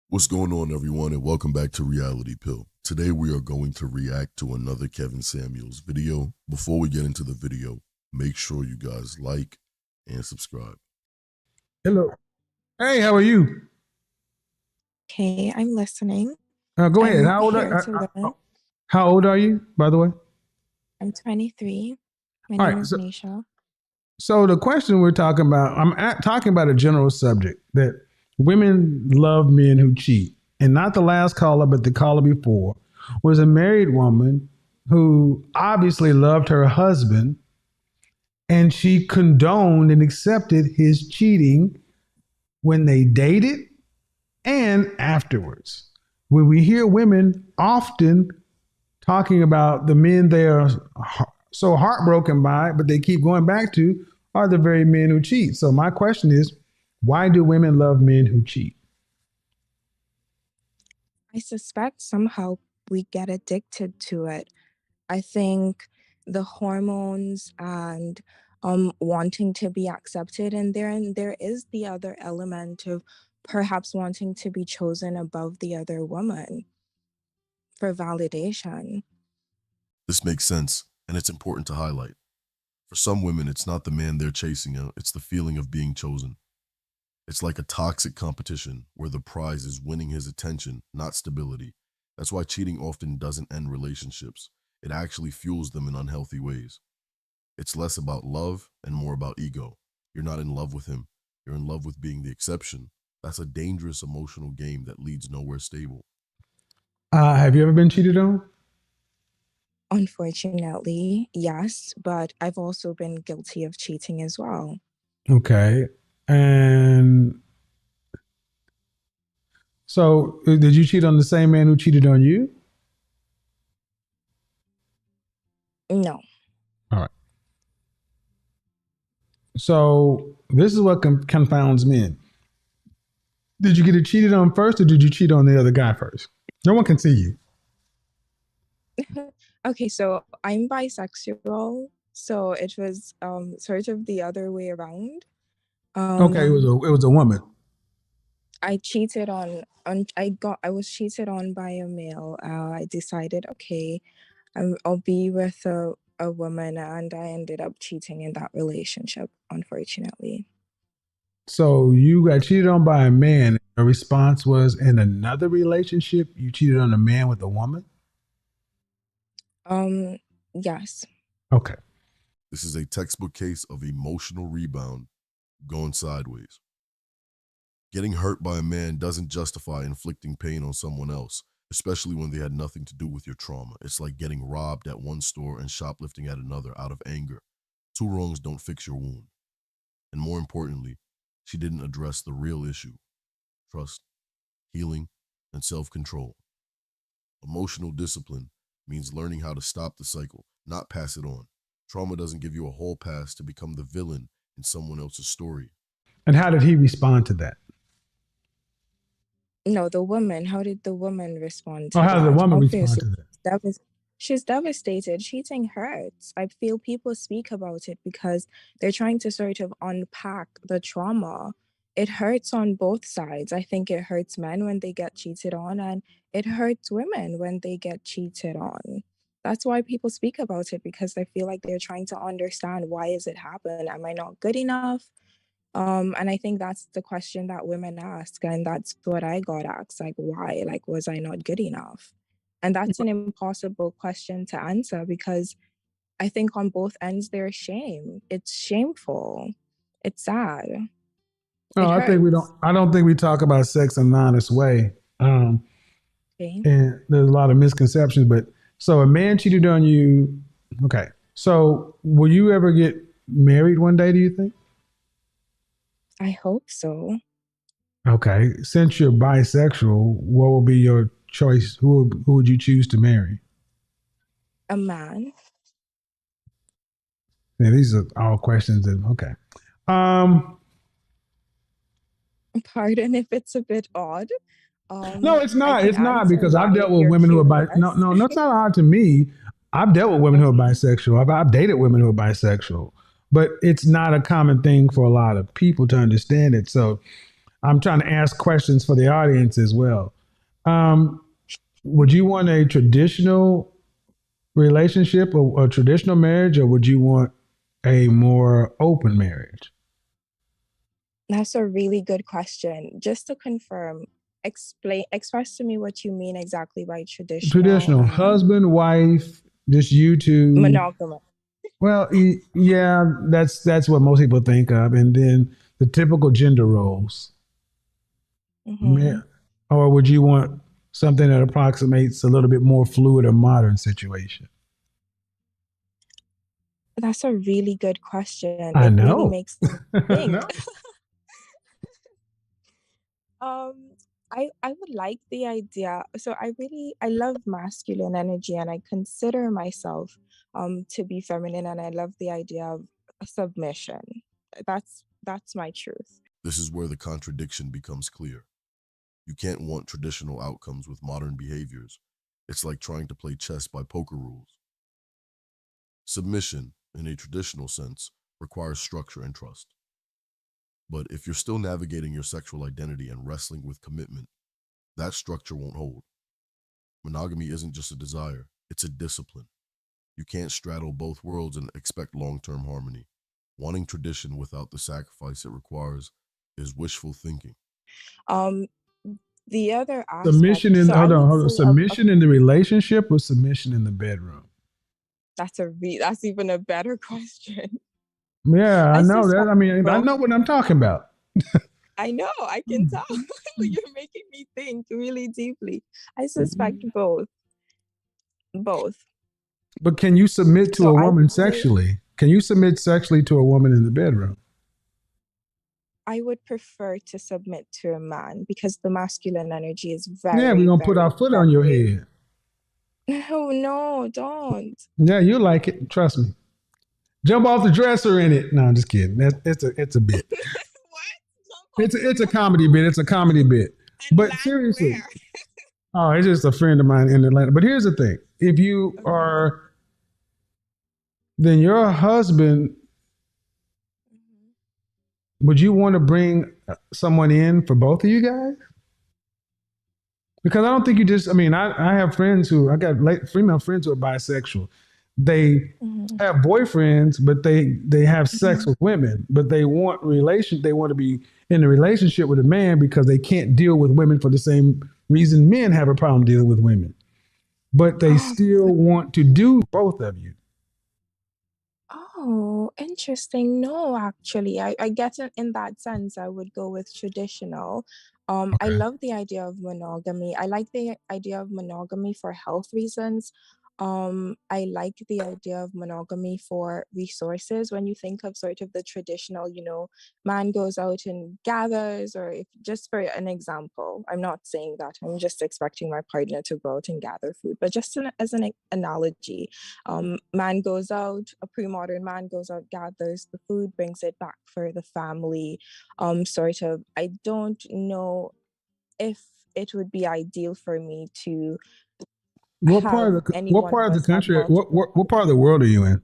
What's going on, everyone, and welcome back to Reality Pill. Today we are going to react to another Kevin Samuels video. Before we get into the video, make sure you guys like and subscribe. Hello. Hey, how are you? Okay, I'm listening. Go ahead. I'm here to learn. How old are you, by the way? I'm 23. My All name right, is Nisha. So the question we're talking about, talking about a general subject that women love men who cheat. And not the last caller, but the caller before was a married woman who obviously loved her husband and she condoned and accepted his cheating when they dated and afterwards. When we hear women often talking about the men they are so heartbroken by, but they keep going back to, are the very men who cheat. So my question is, why do women love men who cheat? I suspect somehow we get addicted to it. I think the hormones and wanting to be accepted, and there is the other element of perhaps wanting to be chosen above the other woman for validation. This makes sense, and it's important to highlight. For some women, it's not the man they're chasing, it's the feeling of being chosen. It's like a toxic competition where the prize is winning his attention, not stability. That's why cheating often doesn't end relationships. It actually fuels them in unhealthy ways. It's less about love and more about ego. You're not in love with him. You're in love with being the exception. That's a dangerous emotional game that leads nowhere stable. Have you ever been cheated on? Unfortunately, yes, but I've also been guilty of cheating as well. Okay. And so did you cheat on the same man who cheated on you? No. All right. So this is what confounds men. Did you get it cheated on first, or did you cheat on the other guy first? No one can see you. Okay, so I'm bisexual, so it was sort of the other way around. Okay, it was a woman. I cheated on I was cheated on by a male. I decided, okay, I'll be with a woman, and I ended up cheating in that relationship, unfortunately. So you got cheated on by a man. The response was in another relationship, you cheated on a man with a woman? Yes. Okay. This is a textbook case of emotional rebound going sideways. Getting hurt by a man doesn't justify inflicting pain on someone else, especially when they had nothing to do with your trauma. It's like getting robbed at one store and shoplifting at another out of anger. Two wrongs don't fix your wound. And more importantly, she didn't address the real issue: trust, healing, and self-control. Emotional discipline means learning how to stop the cycle, not pass it on. Trauma doesn't give you a whole pass to become the villain in someone else's story. And how did he respond to that? No, the woman. How did the woman respond to Or how did the that? woman respond Obviously, to that? she's devastated. Cheating hurts. I feel people speak about it because they're trying to sort of unpack the trauma. It hurts on both sides. I think it hurts men when they get cheated on, and it hurts women when they get cheated on. That's why people speak about it, because they feel like they're trying to understand, why is it happen? Am I not good enough? And I think that's the question that women ask, and that's what I got asked, like, why? Like, was I not good enough? And that's an impossible question to answer, because I think on both ends there's shame. It's shameful. It's sad. No, It hurts. I don't think we talk about sex in an honest way. Okay. And there's a lot of misconceptions, but so a man cheated on you. Okay. So will you ever get married one day, do you think? I hope so. Okay. Since you're bisexual, what will be your choice? Who would you choose to marry? A man. Yeah, these are all questions that okay. Um Pardon if it's a bit odd. no, it's I not. can It's not answer because I've why dealt if with you're women who are curious. no, it's not hard to me. I've dealt with women who are Okay. bisexual. I've dated women who are bisexual, but it's not a common thing for a lot of people to understand it. So I'm trying to ask questions for the audience as well. Um, would you want a traditional relationship or a traditional marriage, or would you want a more open marriage? That's a really good question. Just to confirm, express to me what you mean exactly by traditional Traditional and husband, wife, just you two. monogamous. Well, yeah, that's what most people think of, and then the typical gender roles. Hmm. Yeah. Or would you want something that approximates a little bit more fluid or modern situation? That's a really good question. I It really know. makes me think. No. Um, I would like the idea. So I love masculine energy and I consider myself to be feminine and I love the idea of submission. That's my truth. This is where the contradiction becomes clear. You can't want traditional outcomes with modern behaviors. It's like trying to play chess by poker rules. Submission, in a traditional sense, requires structure and trust. But if you're still navigating your sexual identity and wrestling with commitment, that structure won't hold. Monogamy isn't just a desire, it's a discipline. You can't straddle both worlds and expect long term harmony. Wanting tradition without the sacrifice it requires is wishful thinking. Um, the other Submission aspect, in so I would hold on. say Submission in the relationship or submission in the bedroom? that's even a better question. Yeah, I I know that. suspect I mean, I both. know what I'm talking about. I know, I can tell. You're making me think really deeply. I suspect both, both. But can you submit to So a I woman would say sexually? Can you submit sexually to a woman in the bedroom? I would prefer to submit to a man because the masculine energy is Yeah, we're very, gonna put our very, foot on your very. head. No, no, don't. Yeah, you like it. Trust me. Jump off the dresser in it. No, I'm just kidding. It's a bit. What? Jump off It's the a what? comedy bit. It's a comedy bit. And But land seriously, where? oh, it's just a friend of mine in Atlanta. But here's the thing: if you Okay. are, then your husband, Mhm. would you want to bring someone in for both of you guys? Because I don't think you just. I mean, I have friends who I got female friends who are bisexual. They Mhm. have boyfriends, but they have sex Mhm. with women, but they want relation. They want to be in a relationship with a man because they can't deal with women for the same reason men have a problem dealing with women. But they Oh, still want to do both of you. oh, interesting. No, actually, I guess in that sense, I would go with traditional. I Okay. love the idea of monogamy. I like the idea of monogamy for health reasons. I like the idea of monogamy for resources. When you think of sort of the traditional, man goes out and gathers, or if just for an example, I'm not saying that I'm just expecting my partner to go out and gather food, but just as an analogy, man goes out, a pre-modern man goes out, gathers the food, brings it back for the family. Sort of, I don't know if it would be ideal for me to have any What one part of of the us have country multiple what part of the partners. world are you in?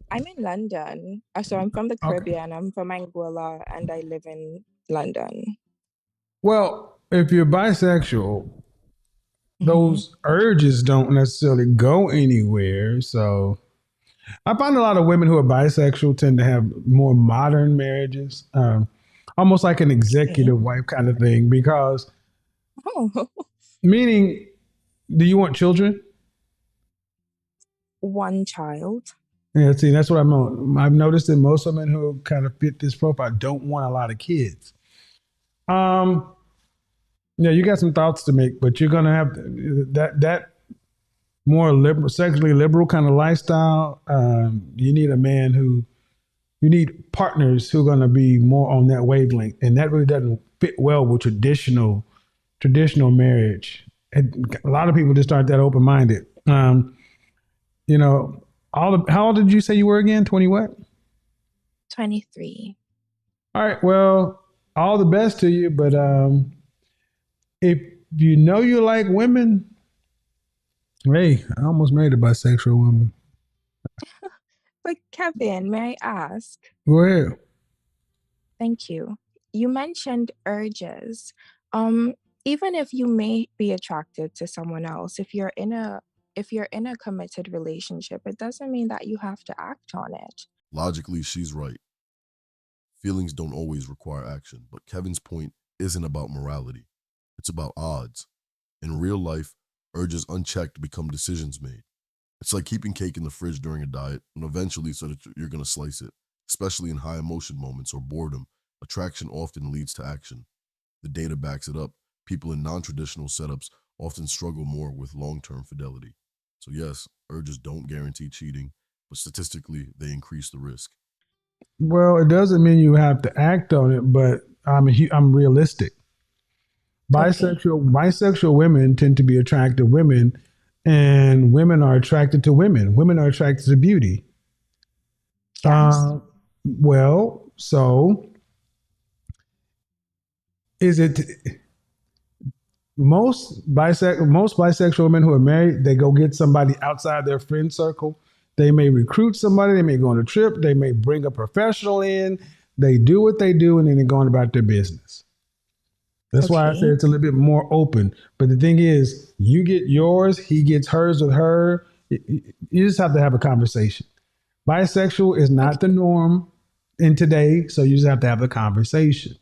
I'm in London. So I'm from the Okay. Caribbean. I'm from Anguilla and I live in London. Well, if you're bisexual, Hmm. those urges don't necessarily go anywhere. So I find a lot of women who are bisexual tend to have more modern marriages, almost like an Okay. executive wife kind of thing. Because Oh, meaning, do you want children? one child. Yeah, see, that's what I'm on. I've noticed that most women who kind of fit this profile don't want a lot of kids. Um, yeah, you got some thoughts to make, but you're gonna have that more liberal, sexually liberal kind of lifestyle. You need a man who you need partners who are going to be more on that wavelength, and that really doesn't fit well with traditional marriage. And a lot of people just aren't that open minded. You know, how old did you say you were again? 20 what? 23. All right. Well, all the best to you, but if you know you like women, hey, I almost married a bisexual woman. But Kevin, may I ask? Go ahead. Thank you. you mentioned urges. Um, Even if you may be attracted to someone else, if you're in a committed relationship, it doesn't mean that you have to act on it. Logically, she's right. Feelings don't always require action, but Kevin's point isn't about morality. It's about odds. In real life, urges unchecked become decisions made. It's like keeping cake in the fridge during a diet, and eventually, so that you're going to slice it. Especially in high emotion moments or boredom, attraction often leads to action. The data backs it up. People in non traditional setups often struggle more with long term fidelity. So, yes, urges don't guarantee cheating, but statistically, they increase the risk. Well, it doesn't mean you have to act on it, but I'm realistic. Okay. Bisexual women tend to be attractive women, and women are attracted to women. Women are attracted to beauty. Yes. So is it most bisexual women who are married, they go get somebody outside their friend circle. They may recruit somebody, they may go on a trip, they may bring a professional in, they do what they do, and then they're going about their business. That's why I say Okay. it's a little bit more open. But the thing is, you get yours, he gets hers with her. You just have to have a conversation. Bisexual is Okay. not the norm in today, so you just have to have a conversation.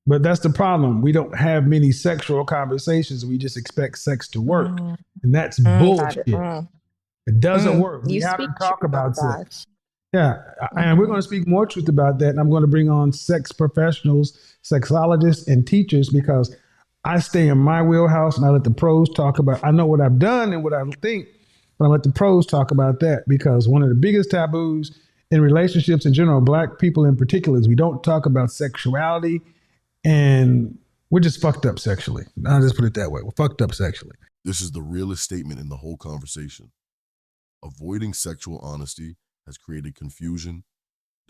But that's the problem. We don't have many sexual conversations. We just expect sex to work. Mm, And that's got it. bullshit. It doesn't work. We You have to speak talk truth about about that. sex. Yeah. And we're going Mm-hmm. to speak more truth about that. And I'm going to bring on sex professionals, sexologists, and teachers because I stay in my wheelhouse and I let the pros talk about, I know what I've done and what I think, but I let the pros talk about that because one of the biggest taboos in relationships in general, Black people in particular, is we don't talk about sexuality and we're just fucked up sexually. I'll just put it that way. We're fucked up sexually. This is the realest statement in the whole conversation. Avoiding sexual honesty has created confusion,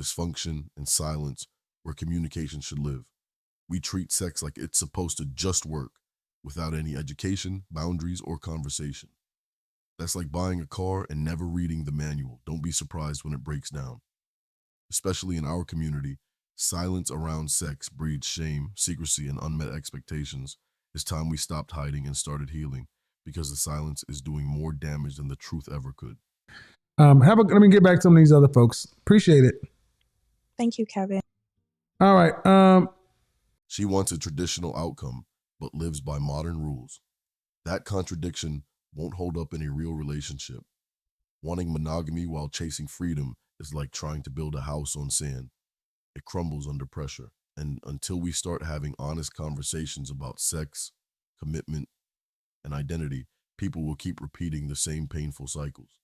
dysfunction, and silence where communication should live. We treat sex like it's supposed to just work without any education, boundaries, or conversation. That's like buying a car and never reading the manual. Don't be surprised when it breaks down. Especially in our community, silence around sex breeds shame, secrecy, and unmet expectations. It's time we stopped hiding and started healing because the silence is doing more damage than the truth ever could. Let me get back to some of these other folks. Appreciate it. Thank you, Kevin. All right. She wants a traditional outcome, but lives by modern rules. That contradiction won't hold up in a real relationship. Wanting monogamy while chasing freedom is like trying to build a house on sand. It crumbles under pressure. And until we start having honest conversations about sex, commitment, and identity, people will keep repeating the same painful cycles.